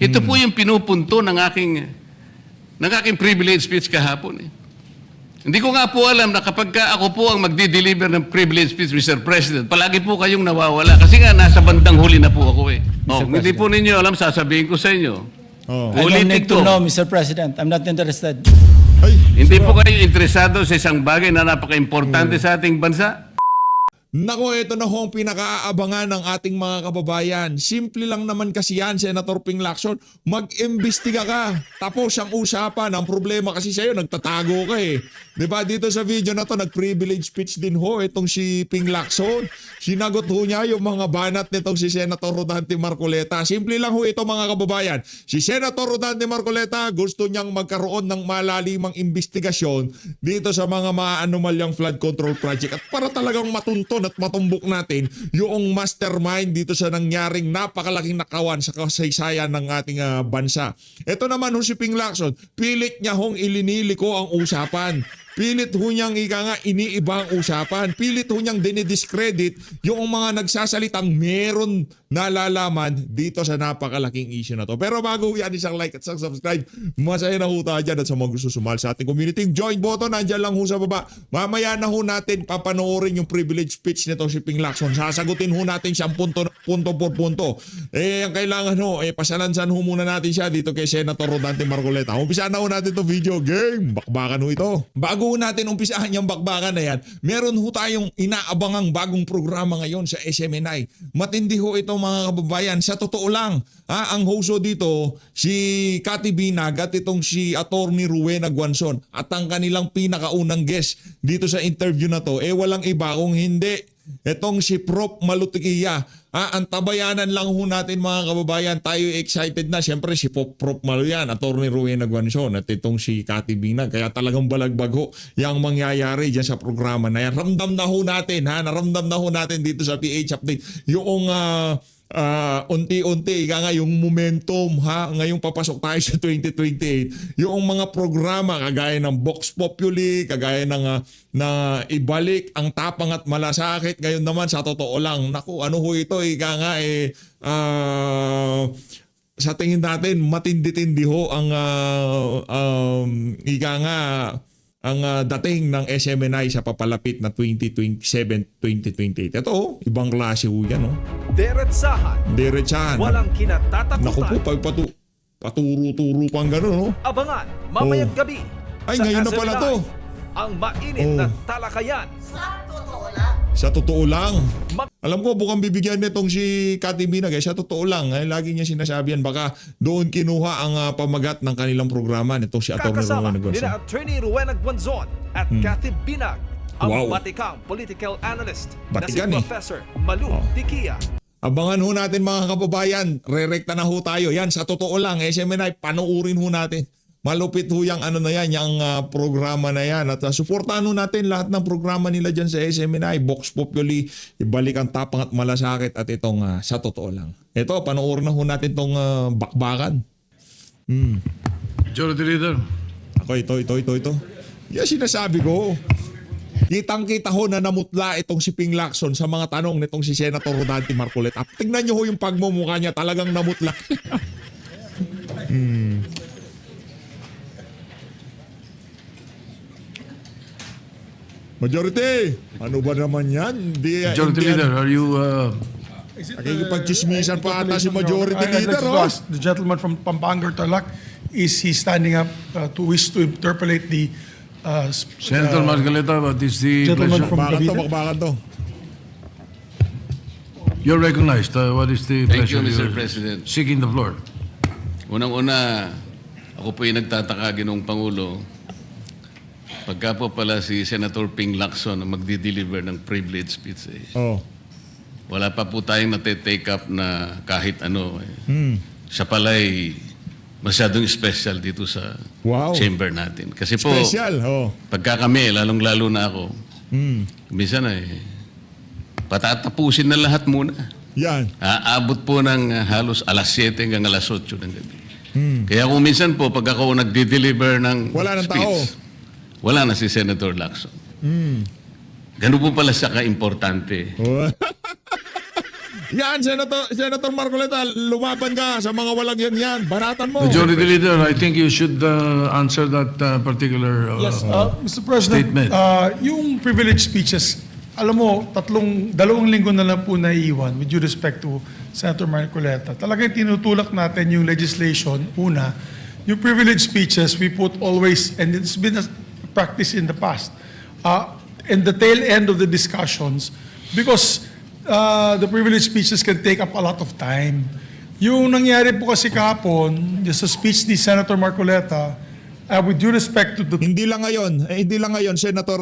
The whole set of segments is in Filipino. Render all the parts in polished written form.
Ito po yung pinupunto ng aking privilege speech kahapon. Hindi ko nga po alam na kapag ako po ang magdi-deliver ng privilege speech, Mr. President, palagi po kayong nawawala. Kasi nga, nasa bandang huli na po ako hindi po ninyo alam, sasabihin ko sa inyo. I don't need to Ulitin ko. know, Mr. President. I'm not interested. Ay, Hindi po kayo interesado sa isang bagay na napaka-importante sa ating bansa? nako, ito na ho ang pinakaabangan ng ating mga kababayan. Simple lang naman kasi yan, Senator Ping Lacson. Mag-imbestiga ka. Tapos ang usapan. Ang problema kasi sa'yo, nagtatago ka eh. Diba? Dito sa video na to, nag-privilege speech din ho itong si Ping Lacson. Sinagot ho niya yung mga banat nitong si Senator Rodante Marcoleta. Simple lang ho ito mga kababayan. Si Senator Rodante Marcoleta gusto niyang magkaroon ng malalimang investigasyon dito sa mga maanomalyang flood control project. At para talagang matunton at matumbok natin yung mastermind dito sa nangyaring napakalaking nakawan sa kasaysayan ng ating bansa. Ito naman ho si Ping Lacson, pilit niya hong iliniliko ang usapan. Pilit ho niyang iniiba ang usapan. Pilit ho niyang dinidiscredit yung mga nagsasalitang meron nalalaman dito sa napakalaking issue na to. Pero bago yan, isang like at isang subscribe. Masaya na ho tayo dyan at sa mga gusto sumali sa ating community. Join button, nandyan lang ho sa baba. Mamaya na ho natin papanoorin yung privilege speech nito si Ping Lacson. Sasagutin ho natin siyang punto por punto. Ang kailangan ho, pasalansan ho muna natin siya dito kay Senator Rodante Marcoleta. Umpisa na ho natin to video game. Bakbakan ho ito. Bago natin umpisahan yung bakbakan na yan, meron ho tayong inaabangang bagong programa ngayon sa SMNI. Matindi ho ito mga kababayan. Sa totoo lang, ang host ho dito, si Cathy Binag at itong si Attorney Rowena Guanzon. At ang kanilang pinakaunang guest dito sa interview na to, walang iba kung hindi itong si Prof. Malutikia. Ang tabayanan lang ho natin mga kababayan, tayo excited na. Siyempre si Prof. Malu yan, Attorney Rowena Guanzon at itong si Cathy Binag. Kaya talagang balagbag ho yung mangyayari dyan sa programa na yan. Ramdam na ho natin, naramdam na ho natin dito sa PH Update yung unti-unti yung momentum ngayong papasok tayo sa 2028, yung mga programa kagaya ng Vox Populi, kagaya ng na ibalik ang tapang at malasakit. Ngayon naman sa totoo lang, naku, ano ho ito sa tingin natin matindi-tindi ho ang ang dating ng SMNI sa papalapit na 2027-2028. Ito, ibang klase ho yan. Diretsahan. Walang kinatatakutan. Naku po, paturo-turo pang gano'n, no? Abangan, mamayang gabi. Ay, sa ngayon na pala SMNI. to. Ang mainit na talakayan. Sa totoo lang. Alam ko, bukang bibigyan nitong si Cathy Binag. Sa totoo lang, lagi niya sinasabi yan. Baka doon kinuha ang pamagat ng kanilang programa nitong si Atty. Kakasama Rowena nila Guanzon. Attorney Rowena Guanzon at Cathy Binag, ang Wow. batikang political analyst Batikan na si eh. Professor Malu Tikia. Abangan ho natin mga kababayan. Rerekta na ho tayo. Yan, sa totoo lang, SMNI, panoorin ho natin. Malupit ho yung yung programa na yan. At suportahan ho natin lahat ng programa nila dyan sa SMNI. Vox Populi, ibalik ang tapang at malasakit. At itong sa totoo lang. Ito, panoorin na ho natin itong bakbakan. Majority Leader. Ako, ito. Yan sinasabi ko. Kitang-kita ho na namutla itong si Ping Lacson sa mga tanong nitong si Senator Rodante Marcoleta. Tingnan nyo ho yung pagmumukha niya. Talagang namutla. Majority! Ano ba naman yan? Majority Leader, are you... Nakikipagchismisan pa ata si Majority I'd like Leader. to ask the gentleman from Pampanga, Tarlac, is he standing up to wish to interpolate the Senator Marcoleta, what is the Gentleman pleasure? from- Bakbakan to. You're recognized. What is the Thank you, pleasure? Mr. President. Seeking the floor. Unang-una, ako po yung nagtataka, Ginoong Pangulo, pagka po pala si Senator Ping Lacson ang magdi-deliver ng privilege speech. Oh. Wala pa po tayong nate-take up na kahit ano. Siya pala'y masyadong special dito sa Wow. chamber natin. Kasi po, Special. Oh. pagka kami, lalong-lalo na ako, minsan patatapusin na lahat muna. Yan. Aabot po ng halos alas 7 hanggang alas 8 ng gabi. Kaya kung minsan po, pag ako nagdi-deliver ng Wala ng speech, tao. wala na si Senator Lacson. Ganun po pala siya ka-importante. Yan, Senator Marcoleta, lumaban ka sa mga walang yan. Banatan mo. Majority Leader, I think you should answer that particular Yes, Mr. President, statement. yung privilege speeches, alam mo, dalawang linggo na lang po naiiwan with due respect to Senator Marcoleta. Talagang tinutulak natin yung legislation. Una, yung privilege speeches, we put always, and it's been a practice in the past, in the tail end of the discussions, because the privilege speeches can take up a lot of time. Yung nangyari po kasi kahapon, sa speech ni Senator Marcoleta, with due respect to the... Hindi lang ngayon, Senator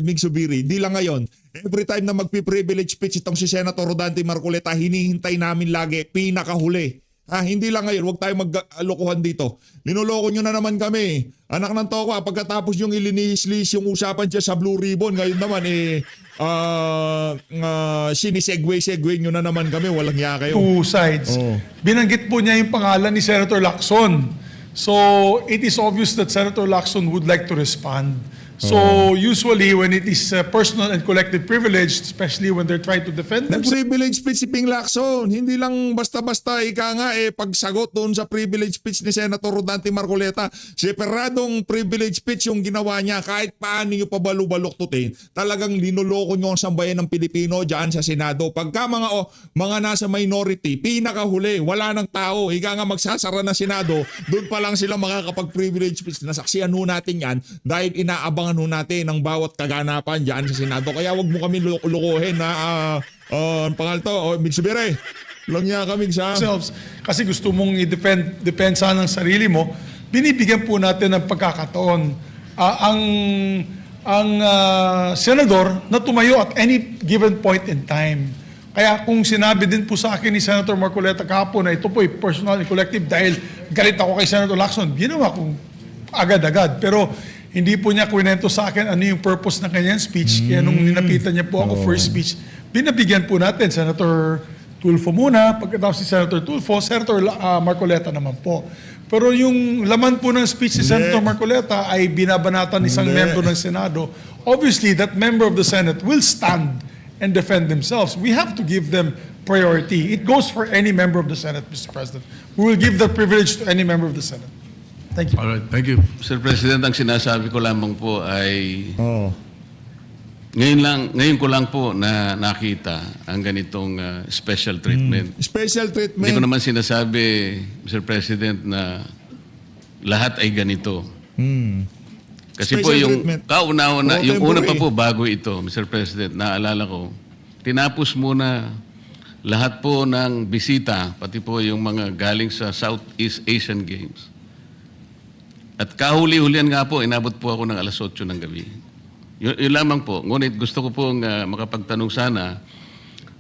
Mig Subiri, hindi lang ngayon. Every time na magpi-privilege speech itong si Senator Rodante Marcoleta, hinihintay namin lagi, pinakahuli. Hindi lang ngayon, huwag tayong mag-alokohan dito. Linuloko nyo na naman kami. Anak ng toko, pagkatapos yung ilinis-lis yung usapan siya sa Blue Ribbon, ngayon naman sinisegway nyo na naman kami, walang hiya kayo. Two sides. Binanggit po niya yung pangalan ni Senator Lacson. So, it is obvious that Senator Lacson would like to respond. So, usually when it is personal and collective privilege, especially when they're trying to defend themselves, Nag-privilege speech si Ping Lacson. Hindi lang basta-basta pagsagot doon sa privilege speech ni Senator Rodante Marcoleta. Separadong privilege speech yung ginawa niya. Kahit paano nyo pabalubalokutin, talagang linuloko nyo ang sambayan ng Pilipino dyan sa Senado. Pagka mga nasa minority, pinakahuli, wala ng tao. Ika nga magsasara na Senado, doon pa lang sila makakapag-privilege speech. Nasaksihan ho natin yan dahil inaabangan ho natin ang bawat kaganapan dyan sa Senado. Kaya wag mo kami lukuhin na ang pangal to, Migsubire. Lang niya kami sa... themselves, kasi gusto mong i-defend sana ng sarili mo, binibigyan po natin ng pagkakataon. Ang senador na tumayo at any given point in time. Kaya kung sinabi din po sa akin ni Senator Marcoleta kahapon na ito po ay personal and collective dahil galit ako kay Senator Lacson, ginawa kong agad-agad. Pero hindi po niya kwento sa akin ano yung purpose ng kanyang speech. Kaya nung ninapitan niya po ako first speech, binabigyan po natin Senator Tulfo muna, pagkatapos si Senator Tulfo, Senator Marcoleta naman po. Pero yung laman po ng speech ni Senator Marcoleta ay binabanatan isang membro ng Senado. Obviously, that member of the Senate will stand and defend themselves. We have to give them priority. It goes for any member of the Senate, Mr. President. We will give that privilege to any member of the Senate. Thank you. All right, thank you. Sir President, ang sinasabi ko lamang po ay ngayon ko lang po na nakita ang ganitong special treatment. Special treatment. Hindi ko naman sinasabi, Mr. President, na lahat ay ganito. Kasi po Special yung treatment. kauna-una, Oo, yung una pa temporary. po bago ito, Mr. President, naalala ko, tinapos muna lahat po ng bisita, pati po yung mga galing sa Southeast Asian Games. At kahuli-hulian nga po, inabot po ako ng alas 8 ng gabi. Yun lamang po. Ngunit gusto ko pong makapagtanong sana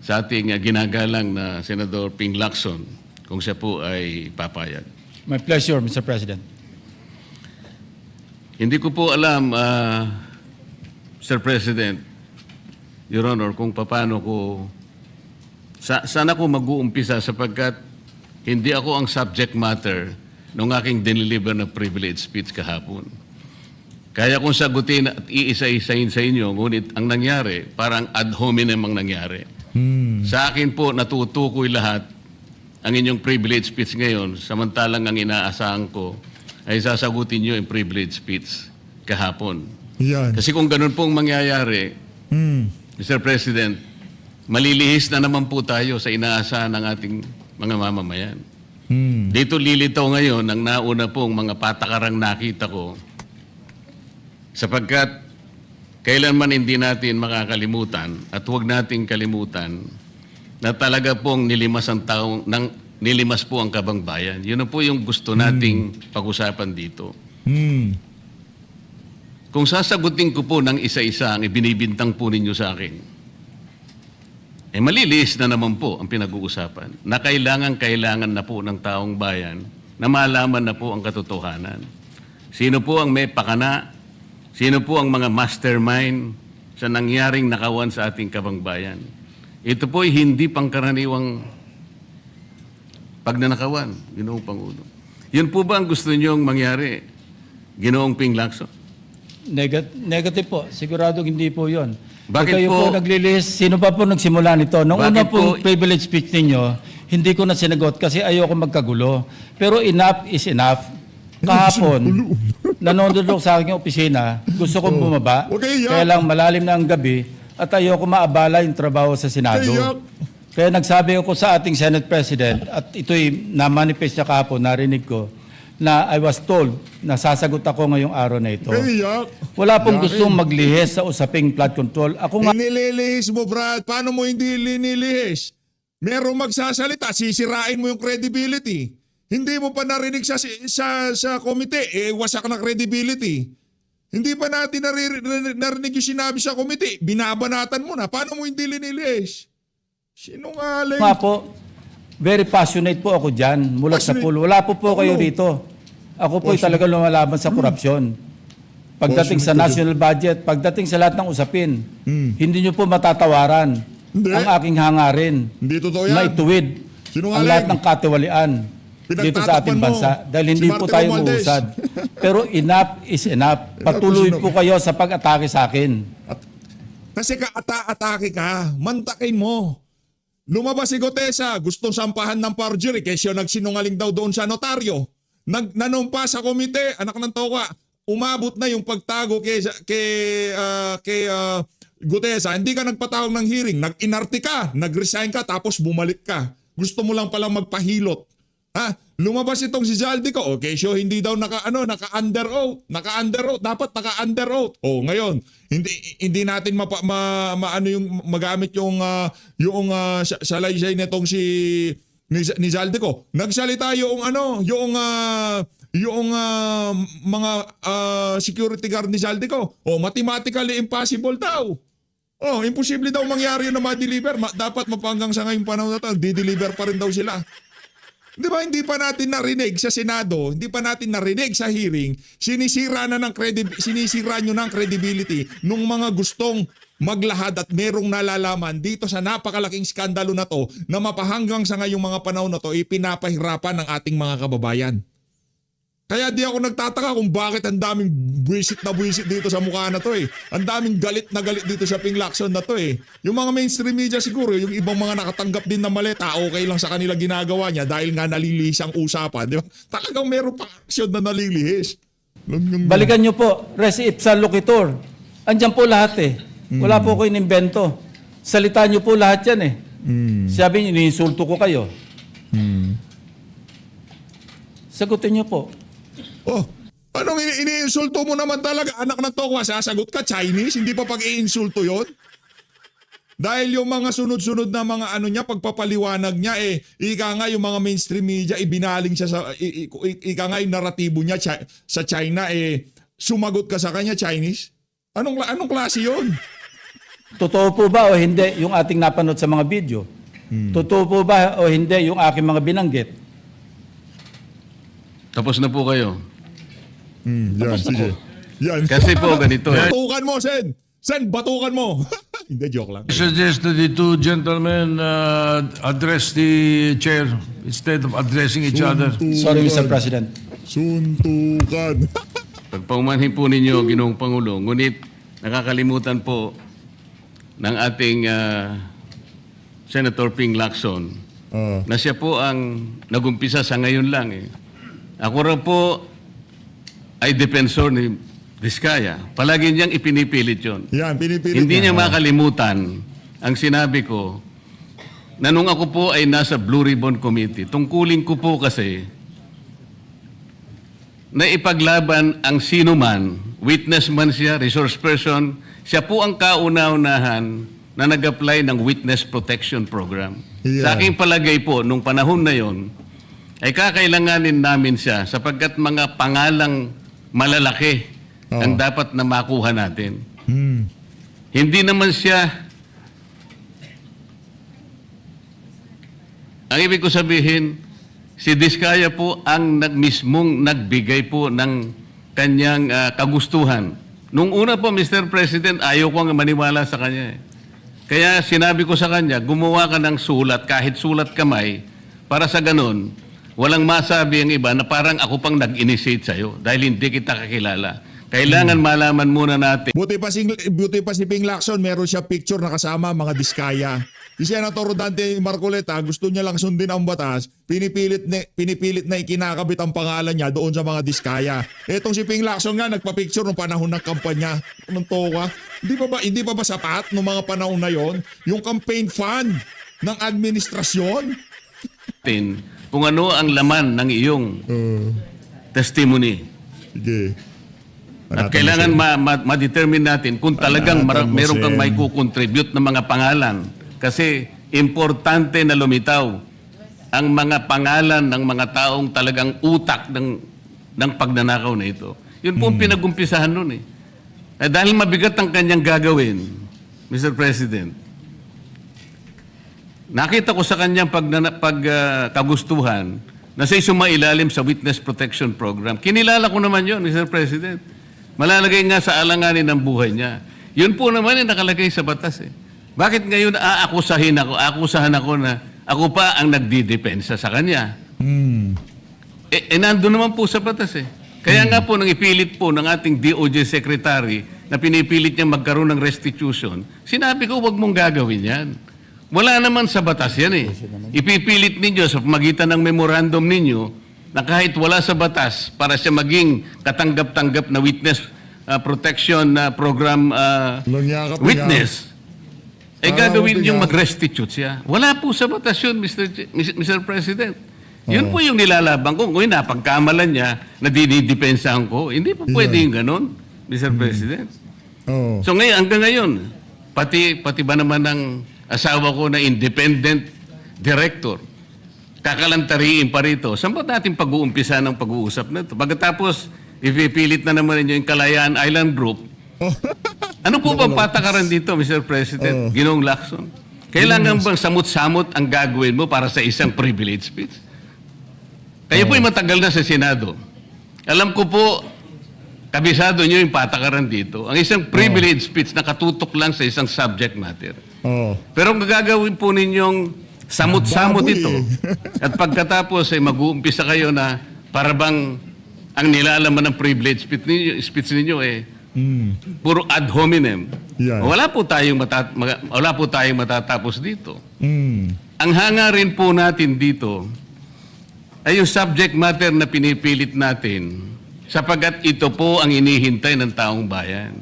sa ating ginagalang na Senador Ping Lacson kung siya po ay papayag. My pleasure, Mr. President. Hindi ko po alam, Sir President, Your Honor, kung paano ko... Sana ko mag-uumpisa sapagkat hindi ako ang subject matter nung aking dineliver na privilege speech kahapon. Kaya kung sagutin at iisa-isahin sa inyo, ngunit ang nangyari, parang ad hominem ang nangyari. Sa akin po, natutukoy lahat ang inyong privilege speech ngayon, samantalang ang inaasahan ko ay sasagutin nyo yung privilege speech kahapon. Yan. Kasi kung ganun pong mangyayari, Mr. President, malilihis na naman po tayo sa inaasahan ng ating mga mamamayan. Dito lilitaw ngayon ang nauna pong mga patakarang nakita ko sapagkat kailanman hindi natin makakalimutan at huwag nating kalimutan na talaga pong nilimas po ang kabangbayan. Yun na po yung gusto nating pag-usapan dito. Kung sasagutin ko po ng isa-isa ang ibinibintang po ninyo sa akin, maliliis na naman po ang pinag-uusapan na kailangan na po ng taong bayan na malaman na po ang katotohanan. Sino po ang may pakana? Sino po ang mga mastermind sa nangyaring nakawan sa ating kabangbayan? Ito po ay hindi pangkaraniwang pagnanakawan, Ginoong Pangulo. Yun po ba ang gusto niyong mangyari, Ginoong Ping Lacson? Negative po. Siguradong hindi po yon. Bakit kayo po- po naglilihis? Sino pa po nagsimula nito? Nung Bakit una pong po- privilege speech ninyo, hindi ko na sinagot kasi ayoko magkagulo. Pero enough is enough. Kahapon, nanonood ako sa aking opisina, gusto kong bumaba. Okay, Kaya lang malalim na ang gabi at ayoko maabala yung trabaho sa Senado. Yak. Kaya nagsabi ako sa ating Senate President at ito'y na-manifest niya kahapon, narinig ko, na I was told na sasagot ako ngayong araw na ito. Yak. Wala pong gustong maglihis sa usaping flood control. Ako nga Inililihis mo, Brad. Paano mo hindi linilihis? Merong magsasalita, sisirain mo yung credibility. Hindi mo pa narinig sa komite, wasak na credibility. Hindi pa natin narinig yung sinabi sa komite, binabanatan mo na. Paano mo hindi linilihis? Sinungaling. nga po, very passionate po ako dyan, mulat sa Passionate? pool. Wala po kayo Ano? rito. Ako po talaga lumalaban sa korupsyon. Pagdating sa national budget, pagdating sa lahat ng usapin, hindi nyo po matatawaran Hindi. ang aking hangarin. Hindi totoo yan. Maituwid Sinungaling. ang lahat ng katiwalian dito sa ating Pinagtatakpan mo. bansa dahil hindi Si po Martin tayo Romualdez. uusad. Pero enough is enough. Patuloy enough. po kayo sa pag-atake sa akin. Kasi ka-atake ka, mantakin mo. Lumabas si Gotesa, gustong sampahan ng perjury kasi siya nagsinungaling daw doon sa notaryo. Nanumpa sa komite, anak ng toka, umabot na yung pagtago kay Gutesa. Hindi ka nagpatawag ng hearing, nag-inarte ka, nag-resign ka, tapos bumalik ka. Gusto mo lang palang magpahilot. Lumabas itong si Zaldico, okay, so hindi daw naka-under oath, dapat naka-under oath. Ngayon, hindi natin magamit yung salaysay nitong ni Zaldico. Nagsalita yung mga security guard ni Zaldico. Mathematically impossible daw. Imposible daw mangyari yun na ma-deliver. Dapat mapanggang sa ngayong panahon na ito, di-deliver pa rin daw sila. Di ba hindi pa natin narinig sa Senado, hindi pa natin narinig sa hearing, sinisira nyo ng credibility nung mga gustong maglahad at merong nalalaman dito sa napakalaking skandalo na to na mapahanggang sa ngayong mga panahon na to ipinapahirapan ng ating mga kababayan. Kaya di ako nagtataka kung bakit ang daming buwisit dito sa mukha na to eh. Ang daming galit na galit dito sa Ping Lacson na to eh. Yung mga mainstream media siguro, yung ibang mga nakatanggap din ng maleta, okay lang sa kanila ginagawa niya dahil nga nalilihis ang usapan. Di ba? Talagang meron pang aksyon na nalilihis. Balikan nyo po, res ipsa loquitur. Andyan po lahat eh. Wala po ko inimbento. Salita nyo po lahat yan eh. Sabi nyo, iniinsulto ko kayo. Sagutin nyo po. Anong iniinsulto mo naman talaga? Anak na to, sasagot ka, Chinese? Hindi pa pag-iinsulto yon? Dahil yung mga sunod-sunod na mga pagpapaliwanag niya ika nga yung mga mainstream media ibinaling siya ika nga yung naratibo niya sa China sumagot ka sa kanya Chinese? Anong klase yon? Totoo po ba o hindi yung ating napanood sa mga video? Totoo po ba o hindi yung aking mga binanggit? Tapos na po kayo. Yan, sige. Yan. Kasi po ganito eh. Batukan mo, Sen! Sen, batukan mo! Hindi, joke lang. I suggest that the two gentlemen address the chair instead of addressing each other. Sorry, Mr. President. Suntukan. Pagpaumanhin po ninyo, Ginoong Pangulo, ngunit nakakalimutan po ng ating Senator Ping Lacson na siya po ang nagumpisa sa ngayon lang eh. Ako rin po ay defensor ni Diskaya. Palagi niyang ipinipilit yun. Yan, pinipilit Hindi niya makalimutan ang sinabi ko na nung ako po ay nasa Blue Ribbon Committee, tungkulin ko po kasi na ipaglaban ang sino man, witness man siya, resource person, siya po ang kauna-unahan na nag-apply ng Witness Protection Program. Yeah. Sa aking palagay po, nung panahon na yon, ay kakailanganin namin siya sapagkat mga pangalang malalaki ang dapat na makuha natin. Hindi naman siya, ang ibig ko sabihin, si Diskaya po ang mismong nagbigay po ng kanyang kagustuhan. Nung una po, Mr. President, ayaw ko nga maniwala sa kanya. Kaya sinabi ko sa kanya, gumawa ka ng sulat, kahit sulat kamay, para sa ganun, walang masabi ang iba na parang ako pang nag-initiate sa'yo dahil hindi kita kakilala. Kailangan malaman muna natin Buti pa si Ping Lacson, meron siya picture na kasama mga diskaya. Si Senator Rodante Marcoleta, gusto niya lang sundin ang batas, pinipilit na ikinakabit ang pangalan niya doon sa mga diskaya. Etong si Ping Lacson nga, nagpa-picture nung panahon ng kampanya. Anong toka? Hindi pa ba sapat nung mga panahon na yon? Yung campaign fund ng administrasyon? kung ano ang laman ng iyong testimony. Sige. At kailangan ma-determine natin kung talagang meron kang may kukontribute ng mga pangalan. Kasi importante na lumitaw ang mga pangalan ng mga taong talagang utak ng pagnanakaw na ito. Yun po ang pinag-umpisahan nun eh. Dahil mabigat ang kanyang gagawin, Mr. President, nakita ko sa kanyang kagustuhan na siya'y sumailalim sa Witness Protection Program. Kinilala ko naman yun, Mr. President. Malalagay nga sa alanganin ng buhay niya. Yun po naman ay nakalagay sa batas eh. Bakit ngayon akusahan ako na ako pa ang nagdidepensa sa kanya? Nandun naman po sa batas eh. Kaya nga po nang ipilit po ng ating DOJ Secretary na pinipilit niya magkaroon ng restitution, sinabi ko huwag mong gagawin yan. Wala naman sa batas yan eh. Ipipilit ninyo sa pamagitan ng memorandum ninyo na kahit wala sa batas para siya maging katanggap-tanggap na witness protection program witness, gagawin yung mag-restitute siya. Wala po sa batas yun, Mr. President. Yun po yung nilalaban ko. Kung napagkamalan niya na dinidepensahan ko, hindi po pwede yung ganon, Mr. President. So ngayon, hanggang ngayon, pati ba naman ng asawa ko na independent director, kakalantariin pa rito. Saan ba natin pag-uumpisa ng pag-uusap na ito? Pagkatapos, ipipilit na naman ninyo yung Kalayaan Island Group. Ano po bang patakaran dito, Mr. President? Ginoong Lacson? Kailangan bang samot-samot ang gagawin mo para sa isang privilege speech? Kayo po'y matagal na sa Senado. Alam ko po, kabisado nyo yung patakaran dito. Ang isang privilege speech nakatutok lang sa isang subject matter. Pero ang gagawin po ninyong samot-samot ito. At pagkatapos ay mag-uumpisa kayo na para bang ang nilalaman ng privilege speech ninyo puro ad hominem. Yeah. Wala po tayong matatapos dito. Ang hangarin po natin dito ay yung subject matter na pinipilit natin sapagkat ito po ang inihintay ng taong bayan.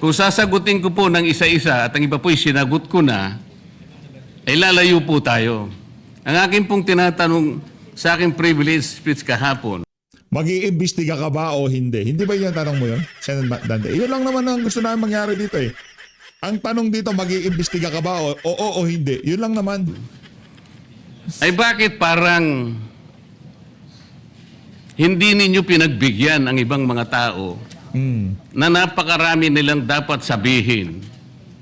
Kung sasagutin ko po ng isa-isa at ang iba po'y sinagot ko na, ay lalayo po tayo. Ang akin pong tinatanong sa aking privilege speech kahapon, Mag-iimbestiga ka ba o hindi? Hindi ba yung tanong mo yun, Senator Dante? Yun lang naman ang gusto namin mangyari dito eh. Ang tanong dito, mag-iimbestiga ka ba o hindi? Yun lang naman. ay bakit parang hindi ninyo pinagbigyan ang ibang mga tao na napakarami nilang dapat sabihin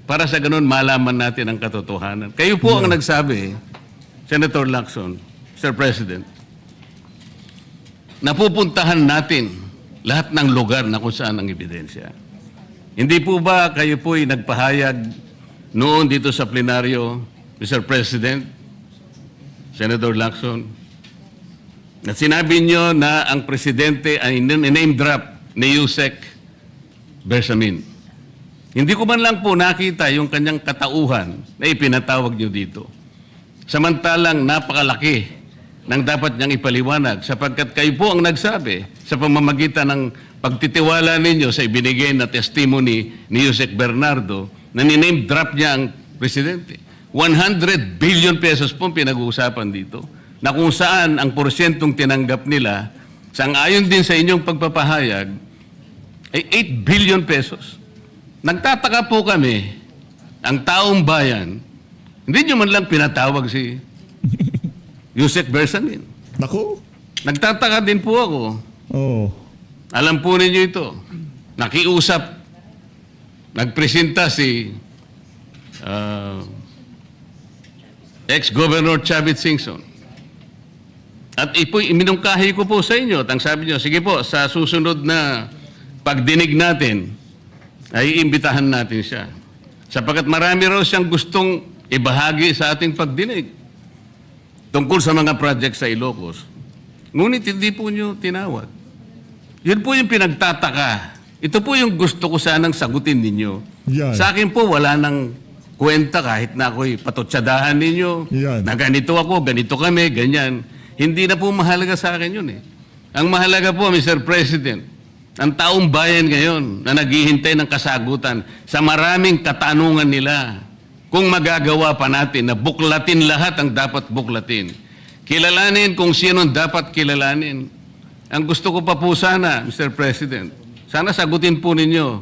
para sa ganun malaman natin ang katotohanan. Kayo po ang nagsabi, Senator Lacson, Mr. President, napupuntahan natin lahat ng lugar na kung saan ang ebidensya. Hindi po ba kayo po'y nagpahayag noon dito sa plenaryo, Mr. President, Senator Lacson, at sinabi nyo na ang presidente ay name drop ni Yusek Bersamin. Hindi ko man lang po nakita yung kanyang katauhan na ipinatawag nyo dito. Samantalang napakalaki ng dapat niyang ipaliwanag sapagkat kayo po ang nagsabi sa pamamagitan ng pagtitiwala ninyo sa ibinigay na testimony ni Yusek Bernardo na niname drop niya ang presidente. 100 billion pesos po pinag-uusapan dito na kung saan ang porsyentong tinanggap nila sang-ayon din sa inyong pagpapahayag ay 8 billion pesos. Nagtataka po kami, ang taong bayan, hindi nyo man lang pinatawag si Yusek Bersamin. Naku. Nagtataka din po ako. Alam po ninyo ito. Nakiusap, nagpresenta si ex-Governor Chavit Singson. At iminungkahi ko po sa inyo at ang sabi nyo, sige po, sa susunod na pagdinig natin, ay iimbitahan natin siya. Sapagkat marami raw siyang gustong ibahagi sa ating pagdinig tungkol sa mga project sa Ilocos. Ngunit hindi po nyo tinawag. Yun po yung pinagtataka Ito po yung gusto ko sanang sagutin ninyo. Yan. Sa akin po, wala nang kwenta kahit na ako'y patutsadahan ninyo, Yan. na ganito ako, ganito kami, ganyan. Hindi na po mahalaga sa akin yun eh. Ang mahalaga po, Mr. President, ang taong bayan ngayon na naghihintay ng kasagutan sa maraming katanungan nila, kung magagawa pa natin na buklatin lahat ang dapat buklatin. Kilalanin kung sino ang dapat kilalanin. Ang gusto ko pa po sana, Mr. President, sana sagutin po ninyo,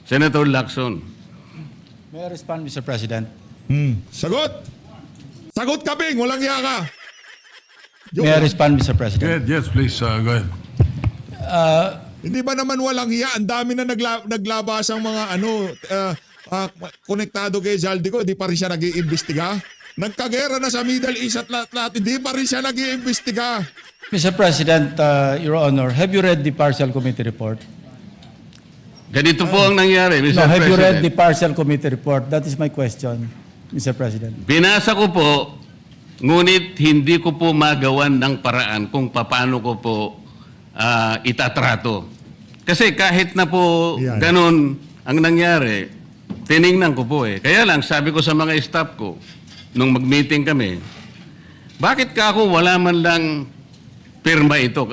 Senator Lacson. May I respond, Mr. President? Sagot! Sagot ka, Bing! Walang iya ka! May I respond, Mr. President? Yes, please, go ahead. Hindi ba naman walang hiya? Ang dami na naglabas ang mga konektado kay Zaldico, di pa rin siya nag-iimbestiga. Nagkagera na sa Middle East at lahat, hindi pa rin siya nag-iimbestiga. Mr. President, Your Honor, have you read the partial committee report? Ganito po ang nangyari, Mr. No, have you read President. the partial committee report? That is my question, Mr. President. Binasa ko po, ngunit hindi ko po magawan ng paraan kung paano ko po itatrato. Kasi kahit na po Yan. ganun ang nangyari, tiningnan ko po eh. Kaya lang, sabi ko sa mga staff ko, nung mag-meeting kami, bakit ka ako wala man lang pirma ito?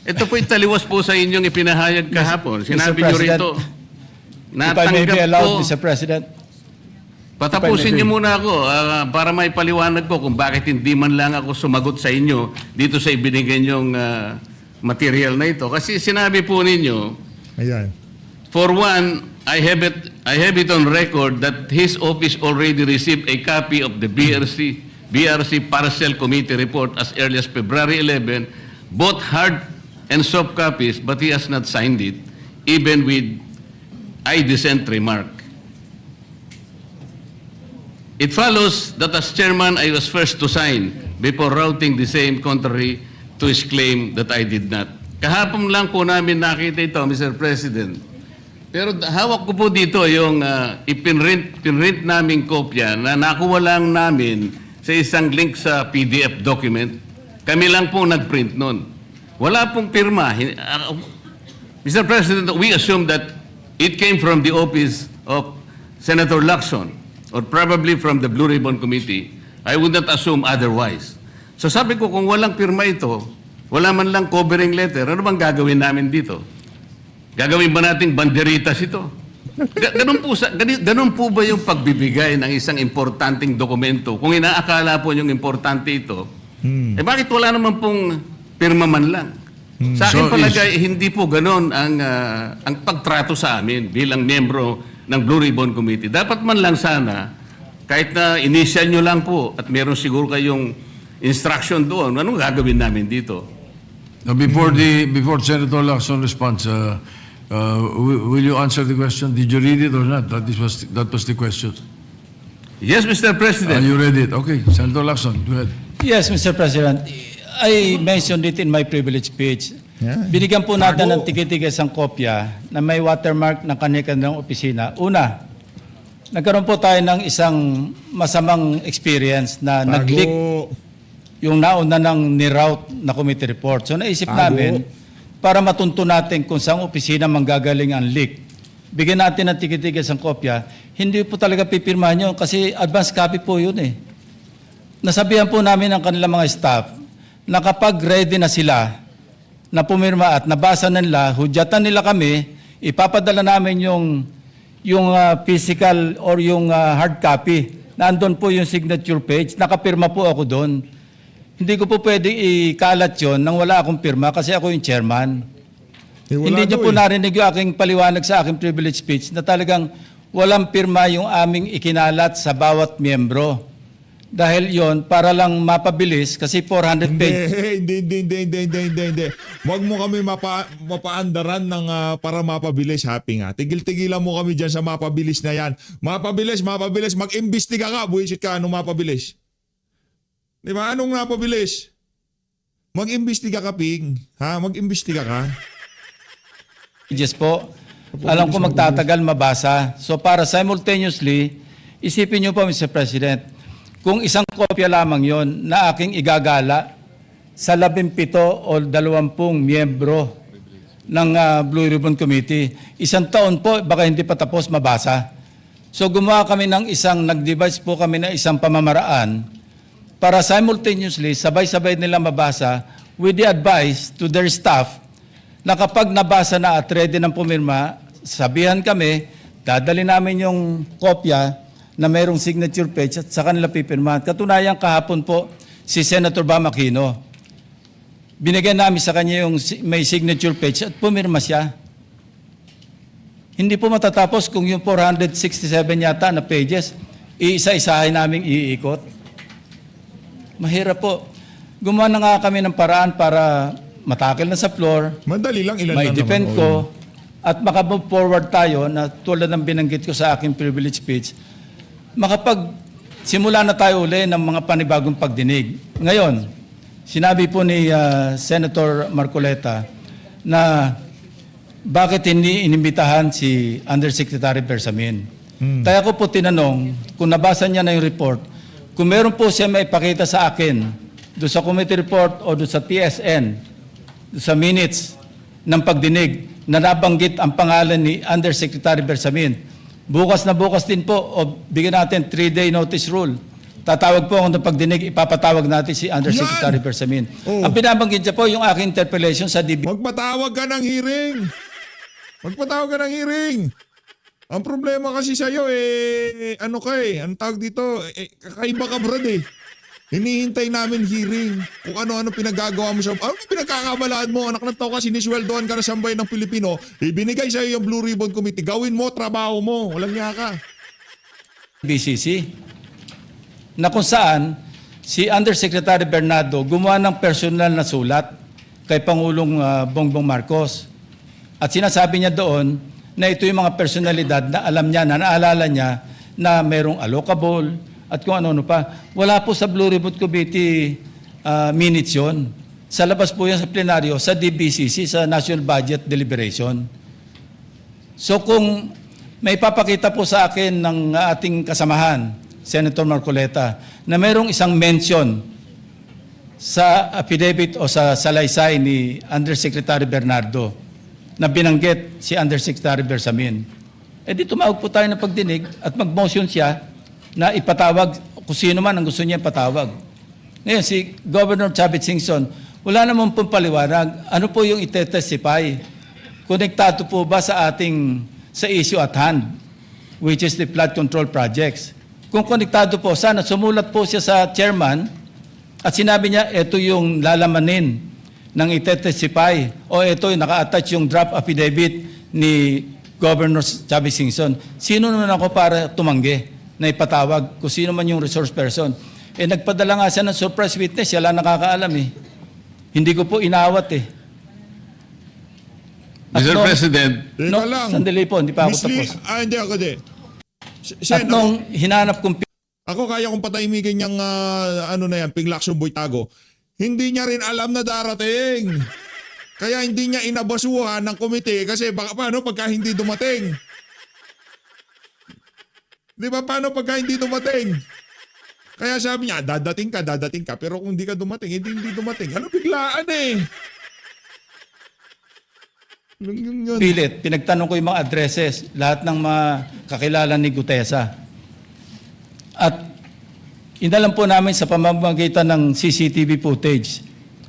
Ito po italiwas po sa inyong ipinahayag kahapon. Sinabi Mr. nyo President, rito, If I may be natanggap allowed, ko. Mr. President. Patapusin niyo muna ako para may paliwanag ko kung bakit hindi man lang ako sumagot sa inyo dito sa ibinigay niyong material na ito. Kasi sinabi po ninyo, Ayan. for one, I have it on record that his office already received a copy of the BRC Parcel Committee report as early as February 11, both hard and soft copies, but he has not signed it, even with I dissent remark. It follows that as chairman, I was first to sign before routing the same contrary to his claim that I did not. Kahapon lang po namin nakita ito, Mr. President. Pero hawak ko po dito yung pinrint naming kopya na nakuha lang namin sa isang link sa PDF document. Kami lang po nagprint nun. Wala pong pirma. Mr. President, we assume that it came from the office of Senator Lacson or probably from the Blue Ribbon Committee. I would not assume otherwise. So sabi ko, kung walang pirma ito, wala man lang covering letter, ano bang gagawin namin dito? Gagawin ba nating banderitas ito? Ganun po ba yung pagbibigay ng isang importanteng dokumento? Kung inaakala po yung importante ito, eh bakit wala naman pong pirma man lang? Sa akin So palagay, hindi po ganun ang pagtrato sa amin bilang miyembro ng Blue Ribbon Committee. Dapat man lang sana, kahit na initial nyo lang po at meron siguro kayong instruction doon, anong gagawin namin dito? Now, before Senator Lacson responds, will you answer the question? Did you read it or not? That was the question. Yes, Mr. President. You read it. Okay, Senator Lacson, go ahead. Yes, Mr. President. I mentioned it in my privilege speech. Yeah. Binigyan po natin Tago. ng tikitigis ang kopya na may watermark ng kanilang opisina. Una, nagkaroon po tayo ng isang masamang experience na nag-leak Tago. yung nauna ng ni-route na committee report. So naisip Tago. namin, para matunto natin kung saan opisina manggagaling ang leak, bigyan natin ng tikitigis ang kopya, hindi po talaga pipirmahan yun kasi advance copy po yun eh. Nasabihan po namin ang kanilang mga staff na kapag ready na sila na pumirma at nabasa na nila, hudyatan nila kami, ipapadala namin yung physical or yung hard copy. Nandun po yung signature page, nakapirma po ako doon. Hindi ko po pwede ikalat yun nang wala akong pirma kasi ako yung chairman. Wala Hindi niyo daw po eh. narinig yung aking paliwanag sa aking privilege speech na talagang walang pirma yung aming ikinalat sa bawat miyembro. Dahil yon para lang mapabilis kasi 400 page. Hindi. Huwag mo kami mapaandaran ng para mapabilis. Happy nga. Tigil-tigilan mo kami dyan sa mapabilis na yan. Mapabilis. Mag-imbestiga ka. Buisit ka. Anong mapabilis? Di ba? Anong mapabilis? Mag-imbestiga ka, Ping. Ha? Mag-imbestiga ka. Pages po. Alam ko magtatagal mabasa. So para simultaneously, isipin niyo po Mr. President, kung isang kopya lamang yon na aking igagala sa 17 o 20 miyembro ng Blue Ribbon Committee. 1 taon po, baka hindi pa tapos mabasa. So gumawa kami ng nag-devise po kami ng isang pamamaraan para simultaneously, sabay-sabay nila mabasa with the advice to their staff na kapag nabasa na at ready ng pumirma, sabihan kami, dadali namin yung kopya na mayroong signature page at sa kanila pipirmahan. Katunayan kahapon po si Senator Bam Aquino. Binigyan namin sa kanya yung may signature page at pumirma siya. Hindi po matatapos kung yung 467 yata na pages, iisa-isahin namin iikot. Mahirap po. Gumawa na nga kami ng paraan para matakil na sa floor, Madali lang, ilan may lang defend naman. ko, at makamove forward tayo na tulad ng binanggit ko sa aking privilege speech, simula na tayo uli ng mga panibagong pagdinig. Ngayon, sinabi po ni Senator Marcoleta na bakit hindi inimbitahan si Undersecretary Bersamin. Kaya ko po tinanong, kung nabasa niya na yung report, kung meron po siya may ipakita sa akin doon sa committee report o doon sa TSN, doon sa minutes ng pagdinig na nabanggit ang pangalan ni Undersecretary Bersamin. Bukas na bukas din po o bigyan natin 3-day notice rule. Tatawag po ako ng pagdinig, ipapatawag natin si Undersecretary Yan! Bersamin. Oh. Ang binabanggit niya po yung aking interpellation sa DB. Magpatawag ka ng hearing. Magpatawag ka ng hearing. Ang problema kasi sa'yo, ano ka ang tawag dito, kakaiba ka brad Hinihintay namin hearing. Kung ano-ano pinagagawa mo sa... Ano pinagkakabalaan mo? Anak ng tao ka, sinisweldohan ka na sambayan ng Pilipino. Ibinigay sa'yo yung Blue Ribbon Committee. Gawin mo, trabaho mo. Walang niya ka. BCC na kung saan si Undersecretary Bernardo gumawa ng personal na sulat kay Pangulong Bongbong Marcos. At sinasabi niya doon na ito yung mga personalidad na alam niya, na naalala niya na mayroong allocable at kung ano-ano pa. Wala po sa Blue Ribbon Committee minutes yun. Sa labas po yan sa plenaryo, sa DBCC, sa National Budget Deliberation. So kung may papakita po sa akin ng ating kasamahan, Senator Marcoleta, na mayroong isang mention sa affidavit o sa salaysay ni Undersecretary Bernardo na binanggit si Undersecretary Bersamin, di tumawag po tayo ng pagdinig at mag-motion siya na ipatawag kung sino man ang gusto niya ipatawag. Ngayon, si Governor Chavit Singson, wala naman pong paliwanag. Ano po yung ite-testify? Konektado po ba sa issue at hand, which is the flood control projects? Kung konektado po, sana sumulat po siya sa chairman at sinabi niya, ito yung lalamanin ng ite-testify o ito yung naka-attach yung draft affidavit ni Governor Chavit Singson. Sino naman ako para tumanggi na ipatawag kung sino man yung resource person? Nagpadala nga siya ng surprise witness, siya lang nakakaalam Hindi ko po inawat At Mr. President, Teka lang. Sandali po, hindi pa ako tapos. Hindi ako di. At nung hinanap kong Ako kaya kong patahimikin yung Pinglaksyon Boytago. Hindi niya rin alam na darating. Kaya hindi niya inabasuhan ng komite kasi baka paano pagka hindi dumating? Di ba paano pagka hindi dumating? Kaya sabi niya, dadating ka. Pero kung hindi ka dumating, hindi dumating. Ano biglaan Yun. pilit, pinagtanong ko yung mga addresses, lahat ng mga kakilala ni Gutesa. At inalam po namin sa pamamagitan ng CCTV footage,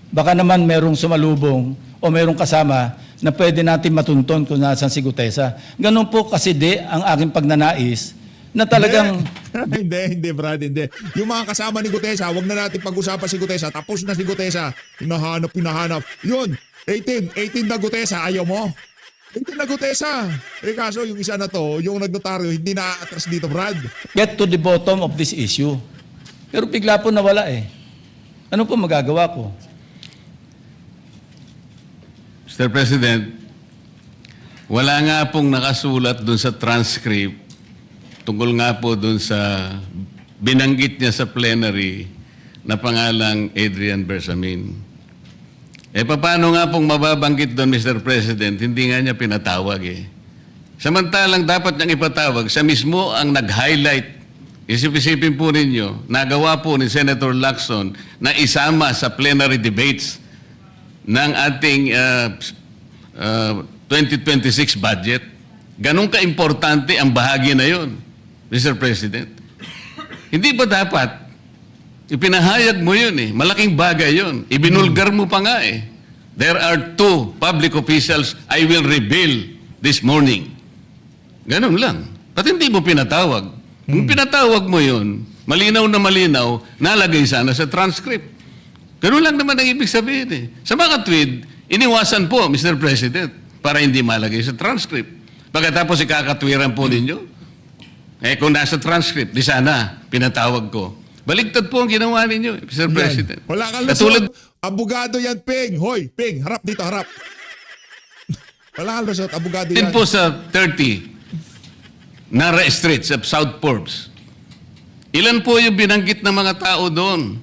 baka naman merong sumalubong o merong kasama na pwede natin matunton kung nasan si Gutesa. Ganun po kasi ang aking pagnanais na talagang... Hindi, Brad, hindi. Yung mga kasama ni Gutesa, wag na natin pag-usapan si Gutesa. Tapos na si Gutesa. Hinahanap. Yun, 18 na Gutesa, ayaw mo? 18 na Gutesa. Kaso yung isa na to, yung nagnotaryo, hindi na-atras dito, Brad. get to the bottom of this issue. Pero bigla po nawala Ano po magagawa ko? Mr. President, wala nga pong nakasulat dun sa transcript tungkol nga po dun sa binanggit niya sa plenary na pangalang Adrian Bersamin. Paano nga pong mababanggit doon, Mr. President? Hindi nga niya pinatawag Samantalang dapat niyang ipatawag, siya mismo ang nag-highlight. Isip-isipin po ninyo, nagawa po ni Senator Lacson na isama sa plenary debates ng ating 2026 budget. Ganun ka-importante ang bahagi na yon, Mr. President. Hindi ba dapat ipinahayag mo yun eh. Malaking bagay yun. Ibinulgar mo pa nga eh. There are 2 public officials I will reveal this morning. Ganun lang. Ba't hindi mo pinatawag? Kung pinatawag mo yun, malinaw na malinaw, nalagay sana sa transcript. Ganun lang naman ang ibig sabihin eh. Sa mga tweet, iniwasan po, Mr. President, para hindi malagay sa transcript. Pagkatapos ikakatwiran po ninyo, kung nasa transcript, di sana, pinatawag ko. Baligtad po ang ginawa ninyo, Mr. President. Wala kang Katulad, lusot. Abogado yan, Ping. Hoy, Ping, harap dito, harap. Wala kang lusot, abogado din yan. po sa 30, Nara Street sa South Forbes. Ilan po yung binanggit ng mga tao doon?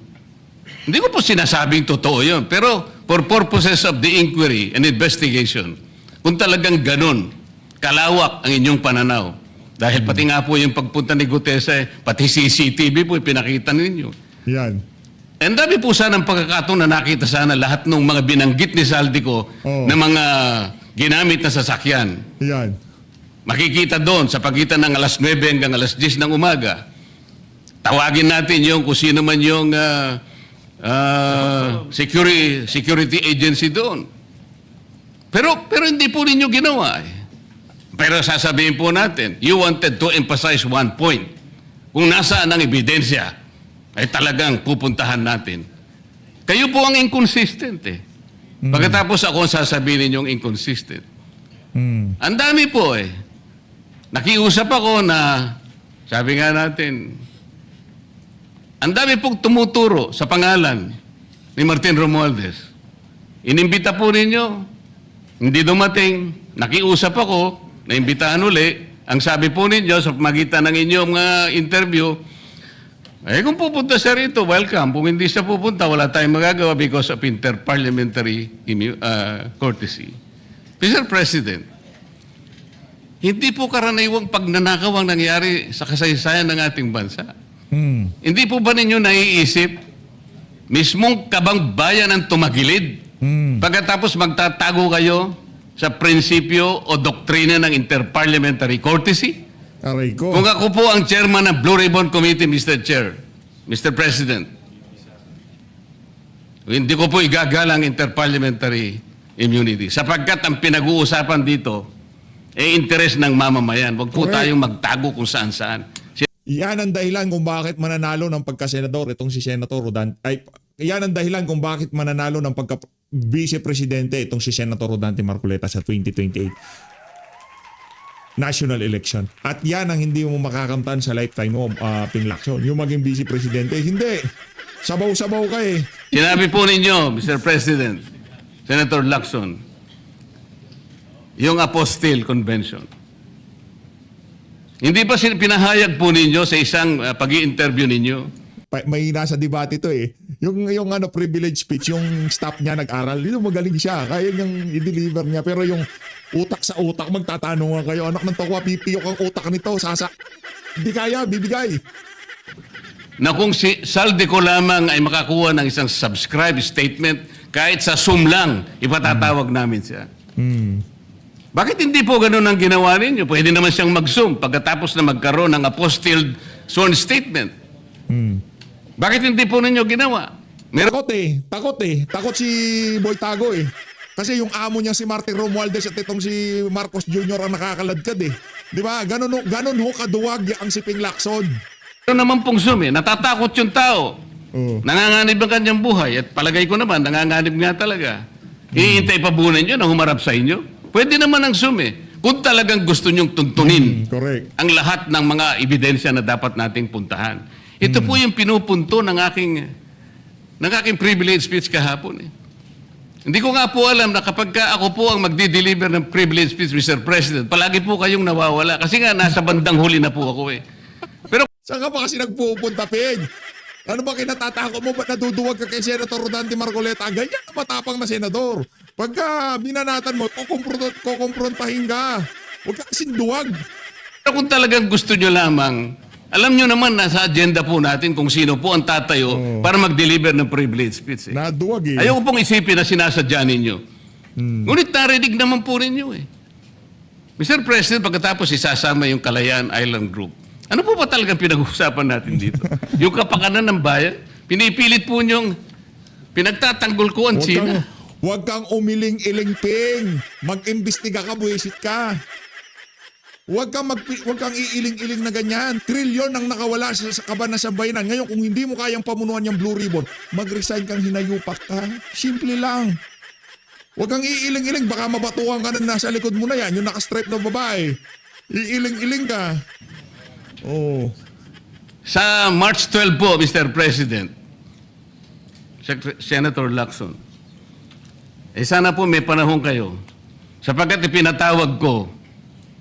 Hindi ko po sinasabing totoo yun. Pero for purposes of the inquiry and investigation, kung talagang ganun, kalawak ang inyong pananaw. Dahil pati nga po yung pagpunta ni Gutesa, pati CCTV po pinakita ninyo. Yan. And dami po sana ng pagkakataon na nakita sana lahat ng mga binanggit ni Saldico na mga ginamit na sasakyan. Yan. Makikita doon sa pagitan ng alas 9 hanggang alas 10 ng umaga. Tawagin natin yung kung sino man yung security agency doon. Pero hindi po ninyo ginawa eh. Pero sasabihin po natin, you wanted to emphasize one point. Kung nasaan ang ebidensya, ay talagang pupuntahan natin. Kayo po ang inconsistent eh. Pagkatapos ako ang sasabihin ninyong inconsistent. Ang dami po eh. Nakiusap ako na, sabi nga natin, ang dami pong tumuturo sa pangalan ni Martin Romualdez. Inimbita po ninyo, hindi dumating, nakiusap ako, naimbitahan uli, ang sabi po ninyo sa magitan ng inyong interview, kung pupunta siya rito, welcome. Kung hindi siya pupunta, wala tayong magagawa because of inter-parliamentary courtesy. Mr. President, hindi po karaniwang pagnanakaw ang nangyari sa kasaysayan ng ating bansa. Hindi po ba ninyo naiisip, mismong kabang bayan ang tumagilid? Pagkatapos magtatago kayo sa prinsipyo o doktrina ng inter-parliamentary courtesy? Aray ko. Kung ako po ang chairman ng Blue Ribbon Committee, Mr. Chair, Mr. President, hindi ko po igagalang interparliamentary immunity sapagkat ang pinag-uusapan dito ay interes ng mamamayan. Huwag po Correct. tayong magtago kung saan-saan. Yan ang dahilan kung bakit mananalo ng pagka-senador itong si Senator Rodante. Yan ang dahilan kung bakit mananalo ng pagka-vice-presidente itong si Senator Rodante Marcoleta sa 2028 national election. At yan ang hindi mo makakamtan sa lifetime mo, Ping Lacson. Yung maging vice-presidente, hindi. Sabaw-sabaw ka eh. Sinabi po ninyo, Mr. President, Senator Lacson, yung Apostille Convention. Hindi ba pinahayag po ninyo sa isang pag-i-interview ninyo? May nasa debate ito eh. Yung privilege speech, yung staff niya nag-aral, yun magaling siya. Kaya niyang i-deliver niya. Pero yung utak sa utak, magtatanungan kayo, anak ng tokwa, pipiyok ang utak nito, hindi kaya, bibigay. Na kung si Saldico lamang ay makakuha ng isang subscribe statement, kahit sa Zoom lang, ipatatawag namin siya. Bakit hindi po ganun ang ginawa ninyo? Pwede naman siyang mag-Zoom pagkatapos na magkaroon ng apostilled sworn statement. Bakit hindi po ninyo ginawa? Takot si Boy Tago eh. Kasi yung amo niya si Martin Romualdez at itong si Marcos Jr. ang nakakaladkad eh. Di ba? Ganon ho kaduwag ang si Ping Lacson. Ano naman pong Zoom eh? Natatakot yung tao. Nanganganib ang kanyang buhay. At palagay ko naman, nanganganib nga talaga. Iintay pa bunan nyo na humarap sa inyo? Pwede naman ang Zoom eh. Kung talagang gusto nyong tuntunin Correct. ang lahat ng mga ebidensya na dapat nating puntahan. Ito po yung pinupunto ng aking privilege speech kahapon eh. Hindi ko nga po alam na kapag ako po ang magdi-deliver ng privilege speech, Mr. President, palagi po kayong nawawala. Kasi nga, nasa bandang huli na po ako eh. Pero Saan ka pa kasi nagpupunta, Ping? Ano ba kinatatako mo? Ba't naduduwag ka kay Senator Rodante Marcoleta? Ganyan ka matapang na senador. Pagka binanatan mo, kukumprontahin ka. Huwag ka kasing duwag. kung talagang gusto nyo lamang, alam nyo naman nasa agenda po natin kung sino po ang tatayo para mag-deliver ng privilege speech. Eh. Naduwag eh. Ayoko pong isipin na sinasadya ninyo. Ngunit narinig naman po ninyo eh. Mr. President, pagkatapos isasama yung Kalayaan Island Group, ano po ba talagang pinag-uusapan natin dito? Yung kapakanan ng bayan? Pinipilit po niyong pinagtatanggol ko ang China. Huwag kang umiling-iling-ping. Mag-imbestiga ka, buwisit ka. Huwag kang iiling-iling na ganyan. Trilyon ang nakawala sa kaban na sambayanan. Ngayon, kung hindi mo kayang pamunuan yung Blue Ribbon, mag-resign kang hinayupak ka. Simple lang. Huwag kang iiling-iling. Baka mabatukan ka na nasa likod mo na yan. Yung nakastripe na babae. Iiling-iling ka. Oh. Sa March 12 po, Mr. President, Senator Lacson, sana po may panahon kayo sapagkat ipinatawag ko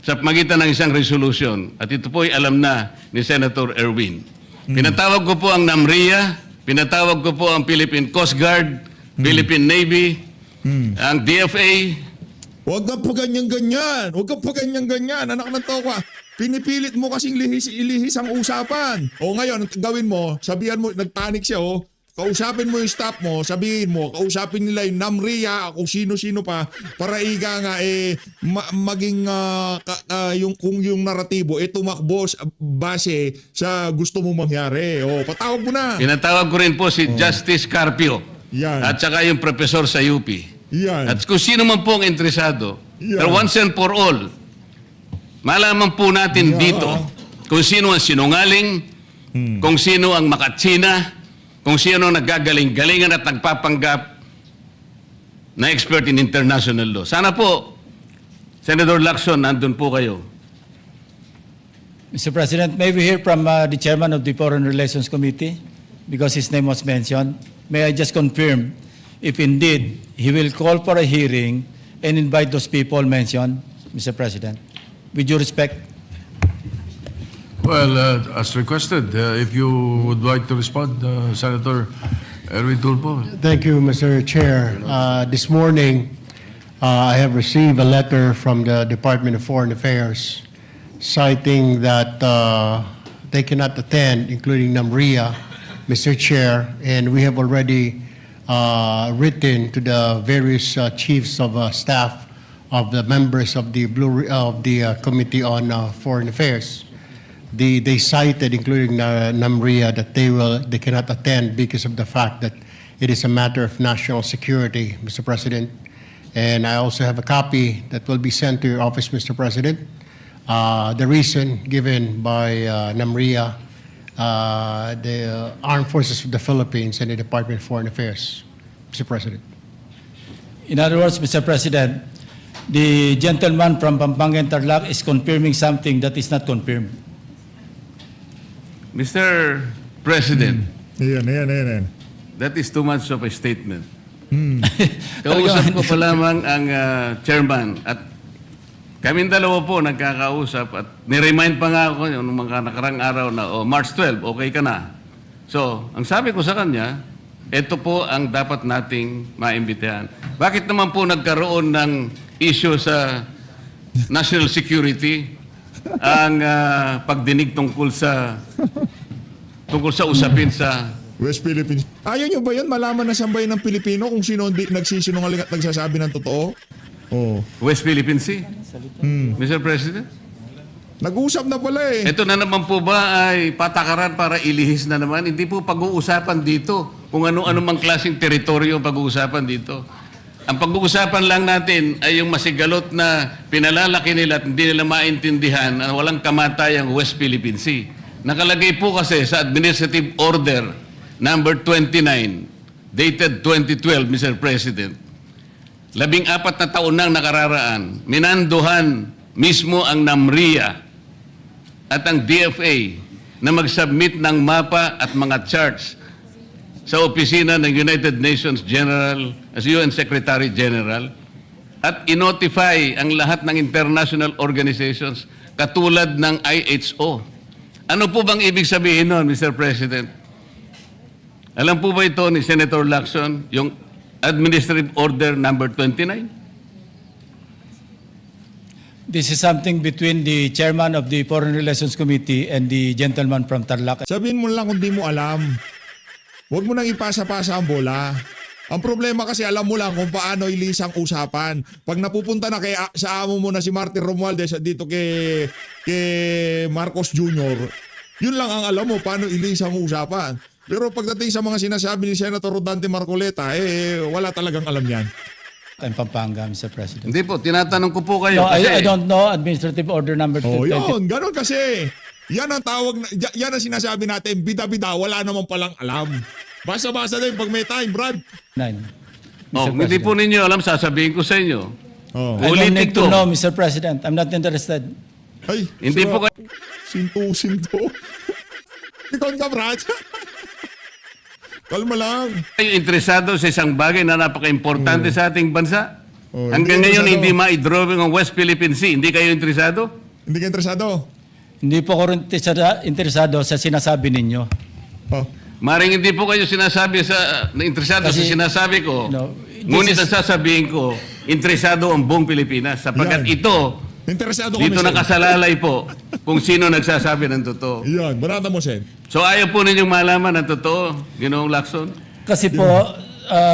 sa magitan ng isang resolution at ito po ay alam na ni Senator Erwin. Pinatawag ko po ang NAMRIA, pinatawag ko po ang Philippine Coast Guard, Philippine Navy, ang DFA. Huwag ka pa ganyan-ganyan. Huwag ka pa ganyan-ganyan. Anak ng toka. Pinipilit mo kasing ilihis ang usapan. O ngayon, ang gawin mo, sabihan mo, nagpanik siya oh. Kausapin mo yung staff mo, sabihin mo, kausapin nila yung NAMRIA, kung sino-sino pa, para iga nga maging kung yung naratibo tumakbo base sa gusto mo mangyari. O, patawag mo na. Pinatawag ko rin po si Justice Carpio Yan. at saka yung professor sa UP. Yan. At kung sino man po ang interesado, Yan. pero once and for all, malaman po natin dito kung sino ang sinungaling, kung sino ang makatsina, kung sino ang naggagaling-galingan at nagpapanggap na expert in international law. Sana po, Senator Lacson, nandun po kayo. Mr. President, may we hear from the chairman of the Foreign Relations Committee because his name was mentioned. May I just confirm if indeed he will call for a hearing and invite those people mentioned, Mr. President? With due respect. Well, as requested, if you would like to respond, Senator Erwin Tulfo. Thank you, Mr. Chair. This morning, I have received a letter from the Department of Foreign Affairs citing that they cannot attend, including NAMRIA, Mr. Chair, and we have already written to the various chiefs of staff of the members of the Committee on Foreign Affairs. They cited, including NAMRIA, that they cannot attend because of the fact that it is a matter of national security, Mr. President. And I also have a copy that will be sent to your office, Mr. President. The reason given by NAMRIA, the Armed Forces of the Philippines, and the Department of Foreign Affairs, Mr. President. In other words, Mr. President, the gentleman from Pampanga and Tarlac is confirming something that is not confirmed. Mr. President, Yan. that is too much of a statement. Kausap ko pa lamang ang chairman at kaming dalawa po nagkakausap at niremind pa nga ako yung mga nakarang araw na March 12, okay ka na. So, ang sabi ko sa kanya, ito po ang dapat nating maimbitahan. Bakit naman po nagkaroon ng issue sa national security ang pagdinig tungkol sa usapin sa West Philippines. Ayaw nyo ba yun? Malaman na sambayan ng Pilipino kung sino nagsisinungaling at nagsasabi ng totoo? Oh. West Philippine Sea? Mr. President? Nag-uusap na pala eh. Ito na naman po ba ay patakaran para ilihis na naman? Hindi po pag-uusapan dito kung ano-ano mang klaseng teritoryo ang pag-uusapan dito. Ang pag-uusapan lang natin ay yung masigalot na pinalalaki nila at hindi nila maintindihan na walang kamatay ang West Philippine Sea. Nakalagay po kasi sa Administrative Order number 29, dated 2012, Mr. President. 14 na taon nang nakararaan, minanduhan mismo ang NAMRIA at ang DFA na mag-submit ng mapa at mga charts sa opisina ng United Nations General, as UN Secretary General, at inotify ang lahat ng international organizations katulad ng IHO. Ano po bang ibig sabihin nun, Mr. President? Alam po ba ito ni Senator Lacson, yung Administrative Order number 29? This is something between the chairman of the Foreign Relations Committee and the gentleman from Tarlac. Sabihin mo lang kung di mo alam. Huwag mo nang ipasa-pasa ang bola. Ang problema kasi alam mo lang kung paano ilisang usapan. Pag napupunta na sa amo mo na si Martin Romualdez at dito kay Marcos Jr., yun lang ang alam mo paano ilisang usapan. Pero pagdating sa mga sinasabi ni Senator Rodante Marcoleta, wala talagang alam yan. I'm Pampanga, Mr. President. Hindi po, tinatanong ko po kayo. No, kasi, I don't know Administrative Order number Oh, 220. yun. Ganon kasi. Yan ang tawag, yan ang sinasabi natin. Bida-bida, wala naman palang alam. Basa-basa din pag may time, Brad. 9. oh, hindi po ninyo alam, sasabihin ko sa inyo. Oh. I don't Ulitin need to ko. know, Mr. President. I'm not interested. Ay, Hindi po kayo. Sinto. Ikaw ka, Brad. Kalma lang. Kayo interesado sa isang bagay na napaka-importante sa ating bansa? Oh, Hanggang hindi ngayon, interesado. hindi ma-drawing ang West Philippine Sea. Hindi kayo interesado? Hindi ka interesado? Hindi po ako rin interesado sa sinasabi ninyo. Oh. Maring hindi po kayo sinasabi na interesado Kasi, sa sinasabi ko. no, Ngunit this ang sasabihin ko, interesado ang buong Pilipinas. Sapagkat Yan. ito, Interesado kami dito sa'yo. nakasalalay po kung sino nagsasabi ng totoo. Yan, banata mo, Sen. So ayaw po ninyong malaman ang totoo, Ginoong Lacson? Kasi po,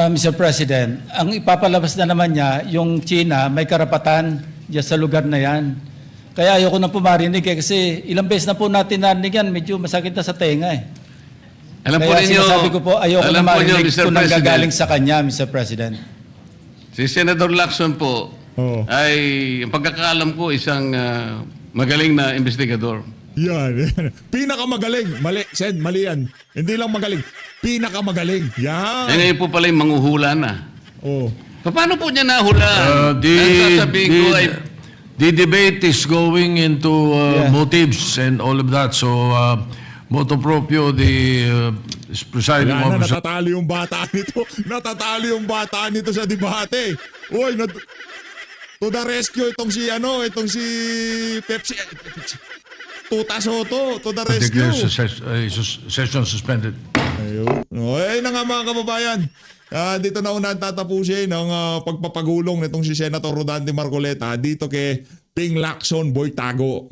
Mr. President, ang ipapalabas na naman niya, yung China, may karapatan dyan sa lugar na yan. Kaya ayoko na po marinig kasi ilang beses na po natin narinig yan, medyo masakit na sa tenga eh. Alam po Kaya ninyo, sinasabi ko po, ayoko na alam po ninyo, marinig Mr. kung President, nanggagaling sa kanya, Mr. President. si Senator Lacson po Oo. ay, ang pagkakaalam ko, isang magaling na investigador. Yan. Pinakamagaling. Mali, Sen, mali yan. Hindi lang magaling. Pinakamagaling. Yan. Eh ngayon po pala yung manghuhula na. Oh. Paano po niya nahulaan? The, Ang sasabihin ko ay, the debate is going into Yeah. motives and all of that. So, motu proprio, the presiding Wala na, officer. natatalo yung bata nito. Natatalo yung bata nito sa debate. Uy, to the rescue itong si Pepsi. Tuta Soto, to the I declare rescue. session suspended. Ayun. Okay na nga mga kababayan. Dito na una tatapusin ang pagpapagulong nitong si Senator Rodante Marcoleta dito kay Ping Lacson Boy Tago.